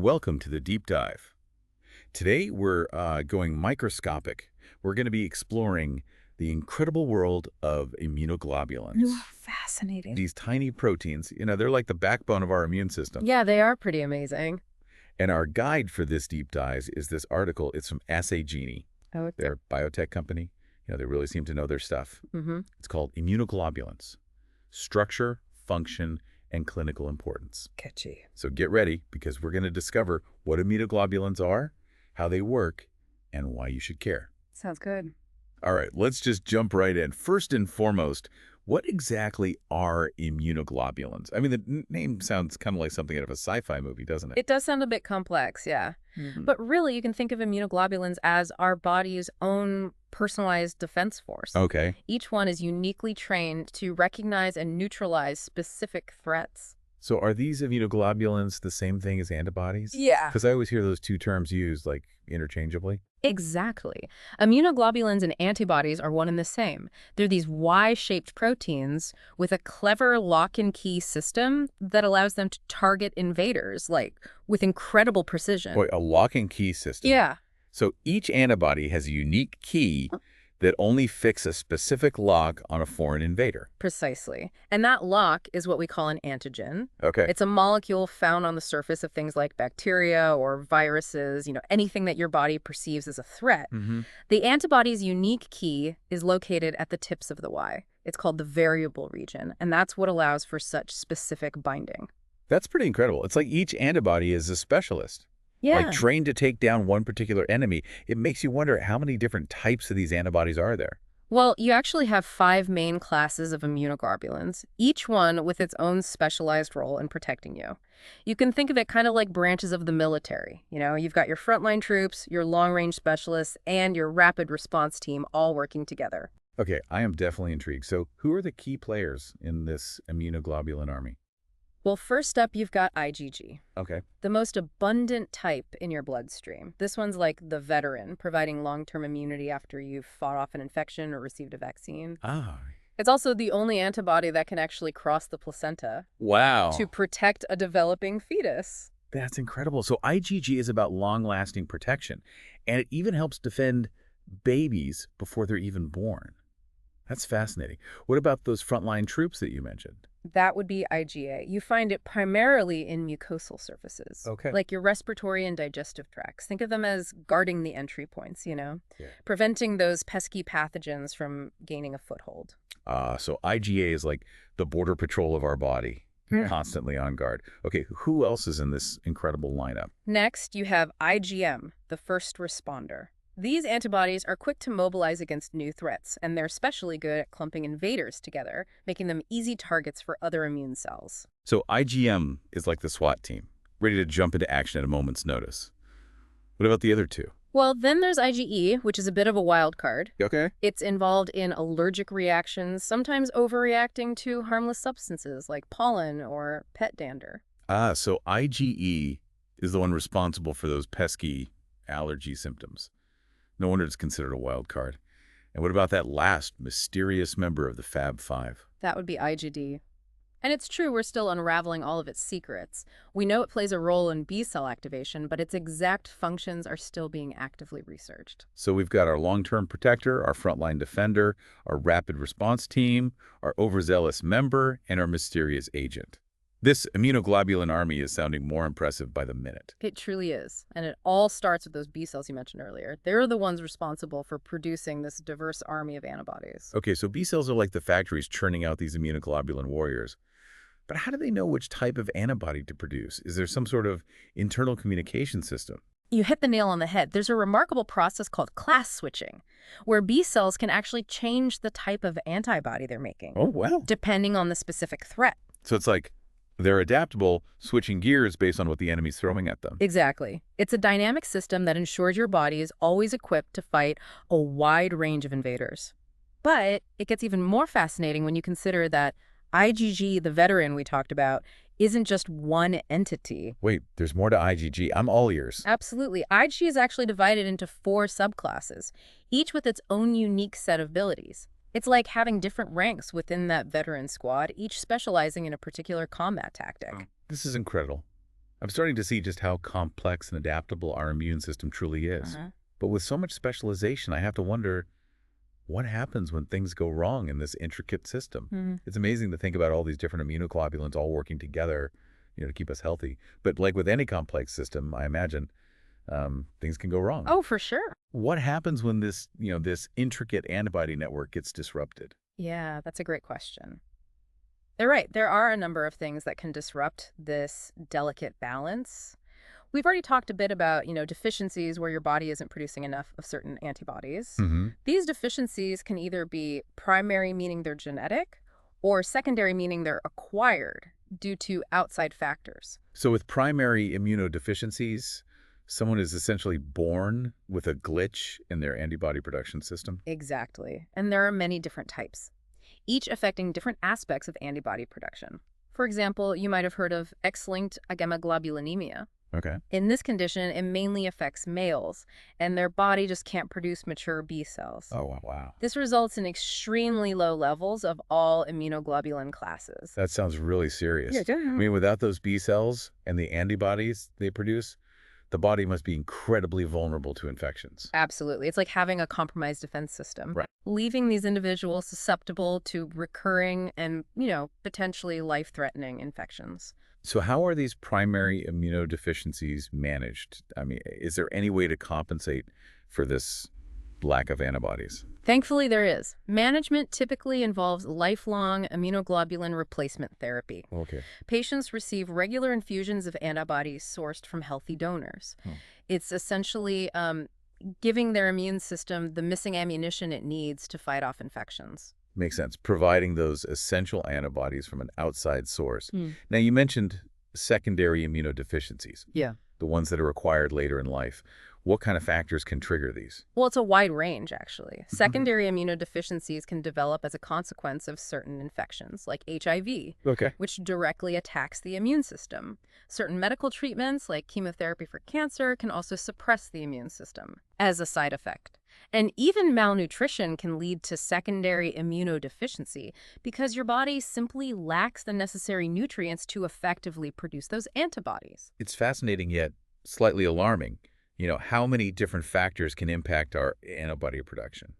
Welcome to the deep dive. Today we're going microscopic. We're going to be exploring the incredible world of immunoglobulins. Ooh, fascinating. These tiny proteins, they're like the backbone of our immune system. Yeah, they are pretty amazing. And our guide for this deep dive is this article. It's from Genie. Oh, They're a biotech company. They really seem to know their stuff. It's called Immunoglobulins: Structure, Function, and Clinical Importance. catchy. So get ready, because we're going to discover what immunoglobulins are, how they work, and why you should care. Sounds good. All right, let's just jump right in. First and foremost, what exactly are immunoglobulins? I mean, the name sounds kind of like something out of a sci-fi movie, doesn't it? It does sound a bit complex, yeah. But really, you can think of immunoglobulins as our body's own personalized defense force. Okay. Each one is uniquely trained to recognize and neutralize specific threats. So are these immunoglobulins the same thing as antibodies? Yeah. Because I always hear those two terms used, like, interchangeably. Exactly. Immunoglobulins and antibodies are one and the same. They're these Y-shaped proteins with a clever lock-and-key system that allows them to target invaders, like, with incredible precision. Boy, a lock and key system. Yeah. So each antibody has a unique key that only fixes a specific lock on a foreign invader. Precisely. And that lock is what we call an antigen. Okay. It's a molecule found on the surface of things like bacteria or viruses, anything that your body perceives as a threat. The antibody's unique key is located at the tips of the Y. It's called the variable region, and that's what allows for such specific binding. That's pretty incredible. It's like each antibody is a specialist. Yeah. Like trained to take down one particular enemy. It makes you wonder, how many different types of these antibodies are there? Well, you actually have 5 main classes of immunoglobulins, each one with its own specialized role in protecting you. You can think of it kind of like branches of the military. You've got your frontline troops, your long-range specialists, and your rapid response team all working together. Okay, I am definitely intrigued. So who are the key players in this immunoglobulin army? Well, first up, you've got IgG, Okay. the most abundant type in your bloodstream. This one's like the veteran, providing long-term immunity after you've fought off an infection or received a vaccine. Ah, It's also the only antibody that can actually cross the placenta wow. to protect a developing fetus. That's incredible. So IgG is about long-lasting protection, and it even helps defend babies before they're even born. That's fascinating. What about those frontline troops that you mentioned? That would be IgA. You find it primarily in mucosal surfaces, Okay. like your respiratory and digestive tracts. Think of them as guarding the entry points, Yeah. preventing those pesky pathogens from gaining a foothold. So IgA is like the border patrol of our body, constantly on guard. Okay, who else is in this incredible lineup? Next, you have IgM, the first responder. These antibodies are quick to mobilize against new threats, and they're especially good at clumping invaders together, making them easy targets for other immune cells. So IgM is like the SWAT team, ready to jump into action at a moment's notice. What about the other two? Well, then there's IgE, which is a bit of a wild card. Okay. It's involved in allergic reactions, sometimes overreacting to harmless substances like pollen or pet dander. So IgE is the one responsible for those pesky allergy symptoms. No wonder it's considered a wild card. And what about that last mysterious member of the Fab Five? That would be IgD. And it's true we're still unraveling all of its secrets. We know it plays a role in B-cell activation, but its exact functions are still being actively researched. So we've got our long-term protector, our frontline defender, our rapid response team, our overzealous member, and our mysterious agent. This immunoglobulin army is sounding more impressive by the minute. It truly is. And it all starts with those B cells you mentioned earlier. They're the ones responsible for producing this diverse army of antibodies. Okay, so B cells are like the factories churning out these immunoglobulin warriors. But how do they know which type of antibody to produce? Is there some sort of internal communication system? You hit the nail on the head. There's a remarkable process called class switching, where B cells can actually change the type of antibody they're making, Oh, wow. depending on the specific threat. So it's like they're adaptable, switching gears based on what the enemy's throwing at them. Exactly. It's a dynamic system that ensures your body is always equipped to fight a wide range of invaders. But it gets even more fascinating when you consider that IgG, the veteran we talked about, isn't just one entity. Wait, there's more to IgG. I'm all ears. Absolutely. IgG is actually divided into 4 subclasses, each with its own unique set of abilities. It's like having different ranks within that veteran squad, each specializing in a particular combat tactic. This is incredible. I'm starting to see just how complex and adaptable our immune system truly is. Uh-huh. But with so much specialization, I have to wonder what happens when things go wrong in this intricate system. Mhm. It's amazing to think about all these different immunoglobulins all working together, to keep us healthy. But like with any complex system, I imagine things can go wrong. Oh, for sure. What happens when this intricate antibody network gets disrupted? Yeah, that's a great question. They're right. There are a number of things that can disrupt this delicate balance. We've already talked a bit about, deficiencies where your body isn't producing enough of certain antibodies. Hmm. These deficiencies can either be primary, meaning they're genetic, or secondary, meaning they're acquired due to outside factors. So with primary immunodeficiencies, someone is essentially born with a glitch in their antibody production system? Exactly. And there are many different types, each affecting different aspects of antibody production. For example, you might have heard of X-linked agammaglobulinemia. Okay. In this condition, it mainly affects males, and their body just can't produce mature B cells. Oh, wow. This results in extremely low levels of all immunoglobulin classes. That sounds really serious. Yeah, I mean, without those B cells and the antibodies they produce, the body must be incredibly vulnerable to infections. Absolutely. It's like having a compromised defense system, Right. leaving these individuals susceptible to recurring and, potentially life-threatening infections. So how are these primary immunodeficiencies managed? I mean, is there any way to compensate for this lack of antibodies? Thankfully, there is. Management typically involves lifelong immunoglobulin replacement therapy. Okay. Patients receive regular infusions of antibodies sourced from healthy donors. Hmm. It's essentially giving their immune system the missing ammunition it needs to fight off infections. Makes sense. Providing those essential antibodies from an outside source. Hmm. Now, you mentioned secondary immunodeficiencies, Yeah. the ones that are acquired later in life. What kind of factors can trigger these? Well, it's a wide range, actually. Secondary immunodeficiencies can develop as a consequence of certain infections, like HIV, Okay. which directly attacks the immune system. Certain medical treatments, like chemotherapy for cancer, can also suppress the immune system as a side effect. And even malnutrition can lead to secondary immunodeficiency because your body simply lacks the necessary nutrients to effectively produce those antibodies. It's fascinating yet slightly alarming. How many different factors can impact our antibody production?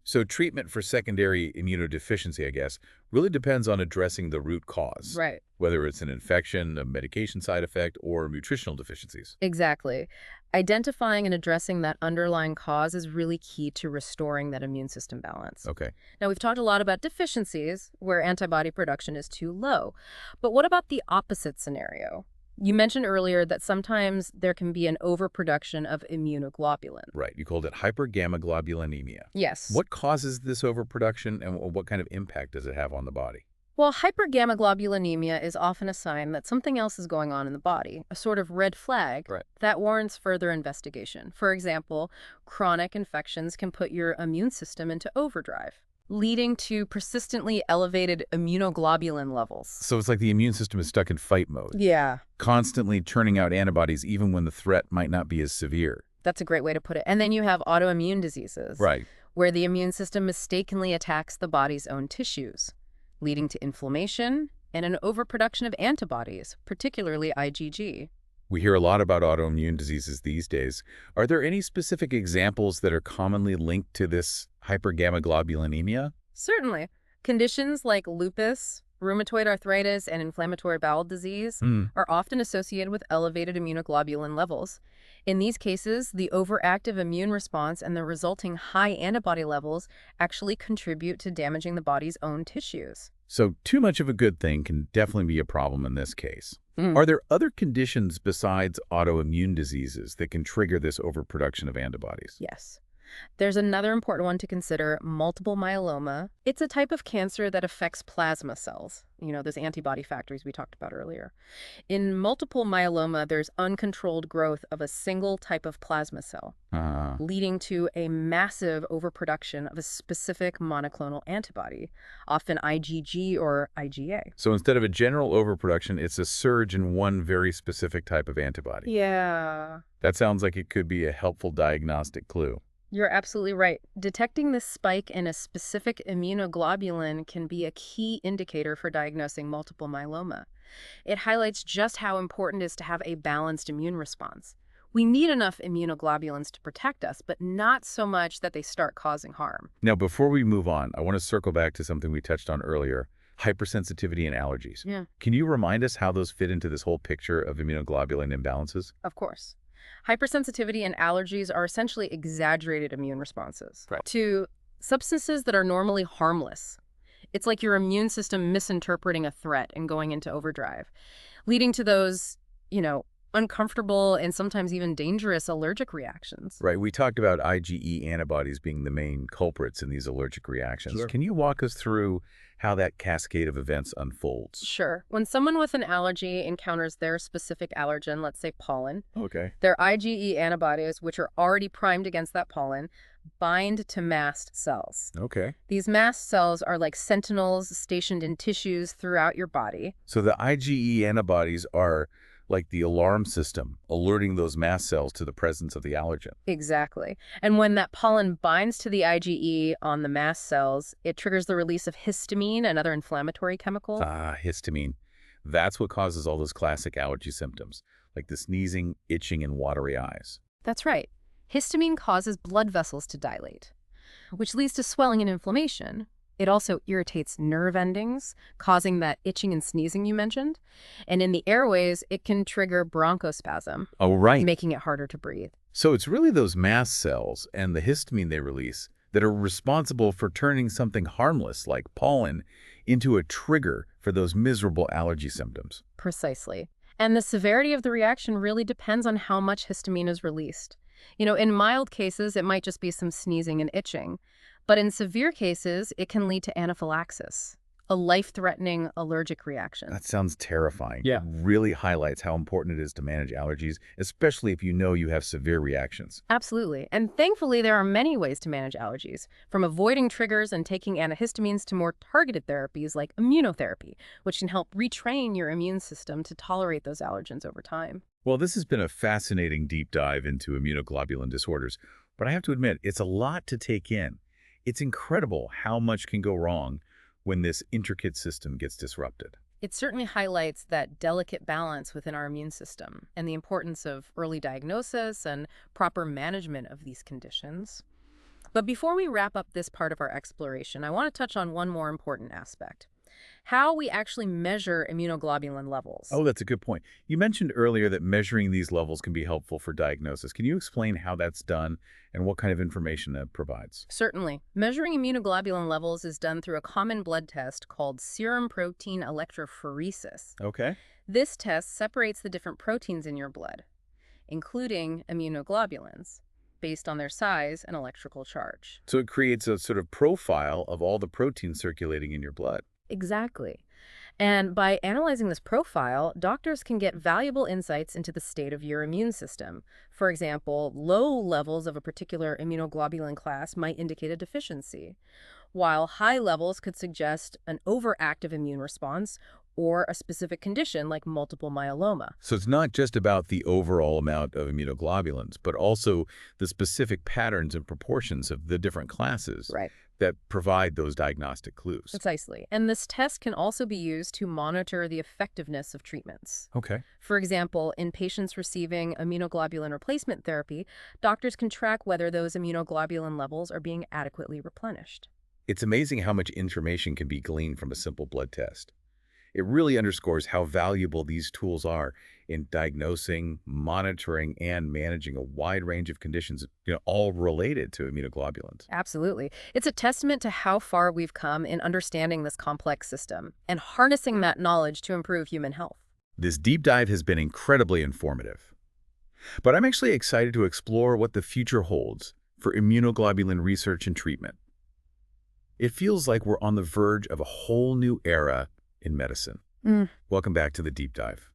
So treatment for secondary immunodeficiency, I guess, really depends on addressing the root cause, Right. whether it's an infection, a medication side effect, or nutritional deficiencies. Exactly. Identifying and addressing that underlying cause is really key to restoring that immune system balance. Okay. Now, we've talked a lot about deficiencies where antibody production is too low. But what about the opposite scenario? You mentioned earlier that sometimes there can be an overproduction of immunoglobulin. Right. You called it hyperglobulinemia. Yes. What causes this overproduction and what kind of impact does it have on the body? Well, hypergammaglobulinemia is often a sign that something else is going on in the body, a sort of red flag Right. that warrants further investigation. For example, chronic infections can put your immune system into overdrive, leading to persistently elevated immunoglobulin levels. So it's like the immune system is stuck in fight mode, Yeah, constantly churning out antibodies even when the threat might not be as severe. that's a great way to put it. And then you have autoimmune diseases, Right. where the immune system mistakenly attacks the body's own tissues, leading to inflammation and an overproduction of antibodies, particularly IgG. We hear a lot about autoimmune diseases these days. Are there any specific examples that are commonly linked to this hypergammaglobulinemia? Certainly. Conditions like lupus, rheumatoid arthritis, and inflammatory bowel disease are often associated with elevated immunoglobulin levels. In these cases, the overactive immune response and the resulting high antibody levels actually contribute to damaging the body's own tissues. So too much of a good thing can definitely be a problem in this case. Mm. Are there other conditions besides autoimmune diseases that can trigger this overproduction of antibodies? Yes. There's another important one to consider, multiple myeloma. It's a type of cancer that affects plasma cells, those antibody factories we talked about earlier. In multiple myeloma, there's uncontrolled growth of a single type of plasma cell, leading to a massive overproduction of a specific monoclonal antibody, often IgG or IgA. So instead of a general overproduction, it's a surge in one very specific type of antibody. Yeah. That sounds like it could be a helpful diagnostic clue. You're absolutely right. Detecting this spike in a specific immunoglobulin can be a key indicator for diagnosing multiple myeloma. It highlights just how important it is to have a balanced immune response. We need enough immunoglobulins to protect us, but not so much that they start causing harm. Now, before we move on, I want to circle back to something we touched on earlier, hypersensitivity and allergies. Yeah. Can you remind us how those fit into this whole picture of immunoglobulin imbalances? Of course. Hypersensitivity and allergies are essentially exaggerated immune responses Right. to substances that are normally harmless. It's like your immune system misinterpreting a threat and going into overdrive, leading to those, uncomfortable and sometimes even dangerous allergic reactions. Right. We talked about IgE antibodies being the main culprits in these allergic reactions. Sure. Can you walk us through how that cascade of events unfolds? Sure. When someone with an allergy encounters their specific allergen, let's say pollen, Okay. their IgE antibodies, which are already primed against that pollen, bind to mast cells. Okay. These mast cells are like sentinels stationed in tissues throughout your body. So the IgE antibodies are like the alarm system, alerting those mast cells to the presence of the allergen. Exactly. And when that pollen binds to the IgE on the mast cells, it triggers the release of histamine and other inflammatory chemicals. Ah, histamine. That's what causes all those classic allergy symptoms, like the sneezing, itching, and watery eyes. That's right. Histamine causes blood vessels to dilate, which leads to swelling and inflammation. It also irritates nerve endings, causing that itching and sneezing you mentioned. And in the airways, it can trigger bronchospasm, Oh, right. making it harder to breathe. So it's really those mast cells and the histamine they release that are responsible for turning something harmless like pollen into a trigger for those miserable allergy symptoms. Precisely. And the severity of the reaction really depends on how much histamine is released. In mild cases, it might just be some sneezing and itching. But in severe cases, it can lead to anaphylaxis, a life-threatening allergic reaction. That sounds terrifying. Yeah. It really highlights how important it is to manage allergies, especially if you know you have severe reactions. Absolutely. And thankfully, there are many ways to manage allergies, from avoiding triggers and taking antihistamines to more targeted therapies like immunotherapy, which can help retrain your immune system to tolerate those allergens over time. Well, this has been a fascinating deep dive into immunoglobulin disorders, but I have to admit, it's a lot to take in. It's incredible how much can go wrong when this intricate system gets disrupted. It certainly highlights that delicate balance within our immune system and the importance of early diagnosis and proper management of these conditions. But before we wrap up this part of our exploration, I want to touch on one more important aspect: how we actually measure immunoglobulin levels. Oh, that's a good point. You mentioned earlier that measuring these levels can be helpful for diagnosis. Can you explain how that's done and what kind of information that provides? Certainly. Measuring immunoglobulin levels is done through a common blood test called serum protein electrophoresis. Okay. This test separates the different proteins in your blood, including immunoglobulins, based on their size and electrical charge. So it creates a sort of profile of all the proteins circulating in your blood. Exactly. And by analyzing this profile, doctors can get valuable insights into the state of your immune system. For example, low levels of a particular immunoglobulin class might indicate a deficiency, while high levels could suggest an overactive immune response or a specific condition like multiple myeloma. So it's not just about the overall amount of immunoglobulins, but also the specific patterns and proportions of the different classes Right. that provide those diagnostic clues. Precisely. And this test can also be used to monitor the effectiveness of treatments. Okay. For example, in patients receiving immunoglobulin replacement therapy, doctors can track whether those immunoglobulin levels are being adequately replenished. It's amazing how much information can be gleaned from a simple blood test. It really underscores how valuable these tools are in diagnosing, monitoring, and managing a wide range of conditions, all related to immunoglobulins. Absolutely. It's a testament to how far we've come in understanding this complex system and harnessing that knowledge to improve human health. This deep dive has been incredibly informative. But I'm actually excited to explore what the future holds for immunoglobulin research and treatment. It feels like we're on the verge of a whole new era in medicine. Welcome back to the deep dive.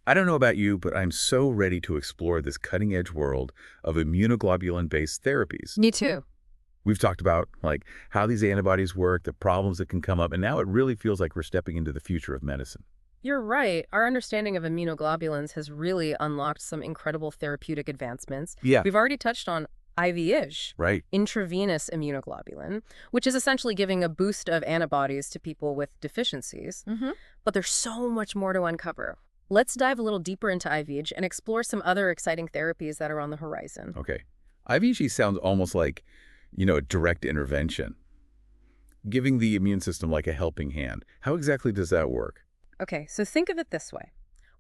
I don't know about you, but I'm so ready to explore this cutting-edge world of immunoglobulin-based therapies. Me too. We've talked about how these antibodies work, the problems that can come up, and now it really feels like we're stepping into the future of medicine. You're right. Our understanding of immunoglobulins has really unlocked some incredible therapeutic advancements. Yeah. We've already touched on IV-ish, Right. intravenous immunoglobulin, which is essentially giving a boost of antibodies to people with deficiencies. But there's so much more to uncover. Let's dive a little deeper into IVG and explore some other exciting therapies that are on the horizon. Okay. IVG sounds almost like, a direct intervention, giving the immune system like a helping hand. How exactly does that work? Okay, so think of it this way.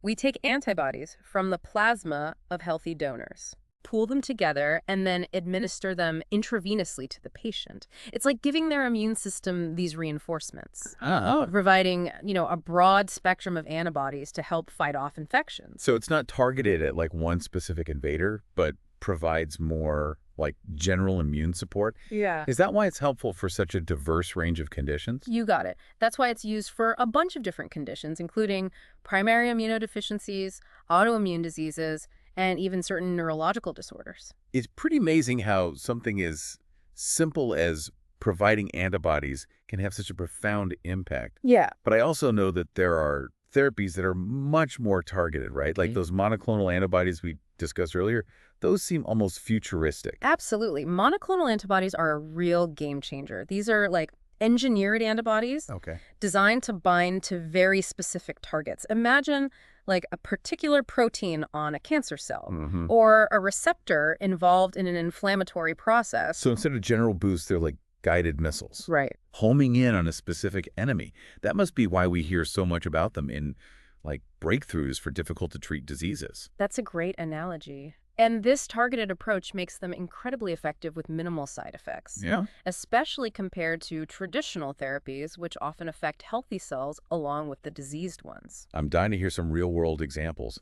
We take antibodies from the plasma of healthy donors, pool them together, and then administer them intravenously to the patient. It's like giving their immune system these reinforcements, providing, a broad spectrum of antibodies to help fight off infections. So it's not targeted at like one specific invader, but provides more like general immune support. Yeah. Is that why it's helpful for such a diverse range of conditions? You got it. That's why it's used for a bunch of different conditions, including primary immunodeficiencies, autoimmune diseases, and even certain neurological disorders. It's pretty amazing how something as simple as providing antibodies can have such a profound impact. Yeah. But I also know that there are therapies that are much more targeted, right? Like those monoclonal antibodies we discussed earlier, those seem almost futuristic. Absolutely. Monoclonal antibodies are a real game changer. These are like engineered antibodies Okay. designed to bind to very specific targets. Imagine like a particular protein on a cancer cell or a receptor involved in an inflammatory process. So instead of general boosts, they're like guided missiles. Right. Homing in on a specific enemy. That must be why we hear so much about them in like breakthroughs for difficult to treat diseases. That's a great analogy. And this targeted approach makes them incredibly effective with minimal side effects, Yeah. especially compared to traditional therapies, which often affect healthy cells along with the diseased ones. I'm dying to hear some real-world examples.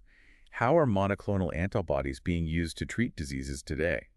How are monoclonal antibodies being used to treat diseases today?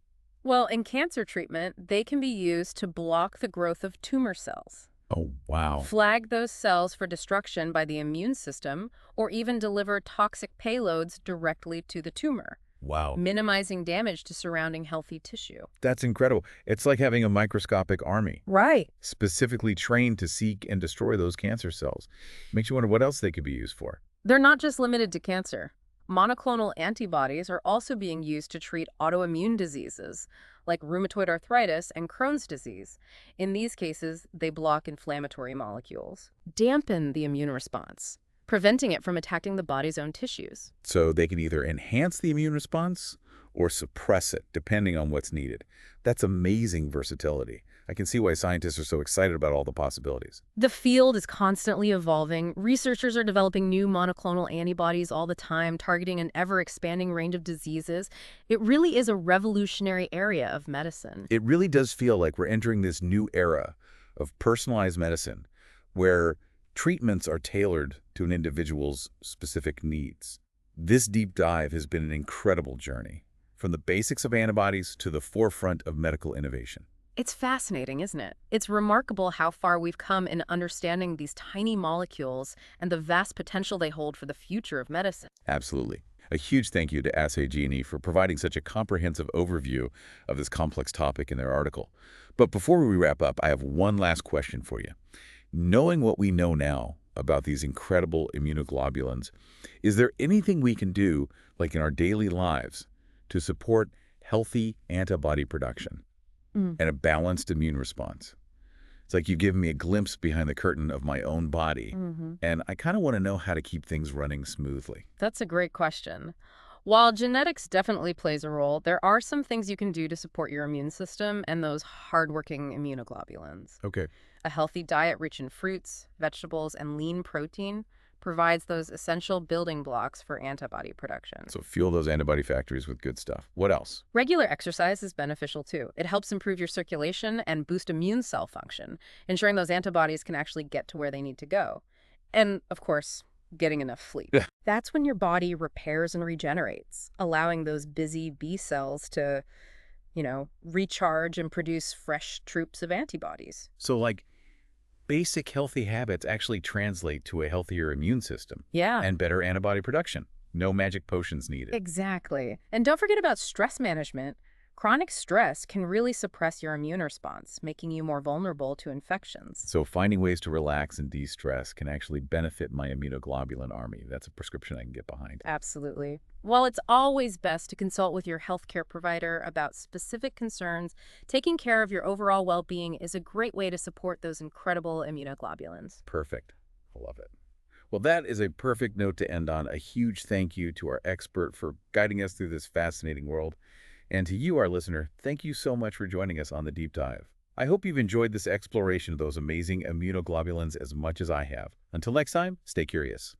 Well, in cancer treatment, they can be used to block the growth of tumor cells, Oh, wow. flag those cells for destruction by the immune system, or even deliver toxic payloads directly to the tumor, Wow. minimizing damage to surrounding healthy tissue. That's incredible. It's like having a microscopic army, Right. specifically trained to seek and destroy those cancer cells. Makes you wonder what else they could be used for. They're not just limited to cancer. Monoclonal antibodies are also being used to treat autoimmune diseases like rheumatoid arthritis and Crohn's disease. In these cases, they block inflammatory molecules, dampen the immune response, preventing it from attacking the body's own tissues. So they can either enhance the immune response or suppress it, depending on what's needed. That's amazing versatility. I can see why scientists are so excited about all the possibilities. The field is constantly evolving. Researchers are developing new monoclonal antibodies all the time, targeting an ever-expanding range of diseases. It really is a revolutionary area of medicine. It really does feel like we're entering this new era of personalized medicine, where treatments are tailored to an individual's specific needs. This deep dive has been an incredible journey, from the basics of antibodies to the forefront of medical innovation. It's fascinating, isn't it? It's remarkable how far we've come in understanding these tiny molecules and the vast potential they hold for the future of medicine. Absolutely. A huge thank you to Assay Genie for providing such a comprehensive overview of this complex topic in their article. But before we wrap up, I have one last question for you. Knowing what we know now about these incredible immunoglobulins, is there anything we can do, like in our daily lives, to support healthy antibody production and a balanced immune response? It's like you've given me a glimpse behind the curtain of my own body, and I kind of want to know how to keep things running smoothly. That's a great question. While genetics definitely plays a role, there are some things you can do to support your immune system and those hardworking immunoglobulins. Okay. A healthy diet rich in fruits, vegetables, and lean protein provides those essential building blocks for antibody production. So fuel those antibody factories with good stuff. What else? Regular exercise is beneficial too. It helps improve your circulation and boost immune cell function, ensuring those antibodies can actually get to where they need to go. And, of course, getting enough sleep. That's when your body repairs and regenerates, allowing those busy B cells to, recharge and produce fresh troops of antibodies. So like basic healthy habits actually translate to a healthier immune system Yeah. and better antibody production. No magic potions needed. Exactly. And don't forget about stress management. Chronic stress can really suppress your immune response, making you more vulnerable to infections. So finding ways to relax and de-stress can actually benefit my immunoglobulin army. That's a prescription I can get behind. Absolutely. While it's always best to consult with your healthcare provider about specific concerns, taking care of your overall well-being is a great way to support those incredible immunoglobulins. Perfect. I love it. Well, that is a perfect note to end on. A huge thank you to our expert for guiding us through this fascinating world. And to you, our listener, thank you so much for joining us on the deep dive. I hope you've enjoyed this exploration of those amazing immunoglobulins as much as I have. Until next time, stay curious.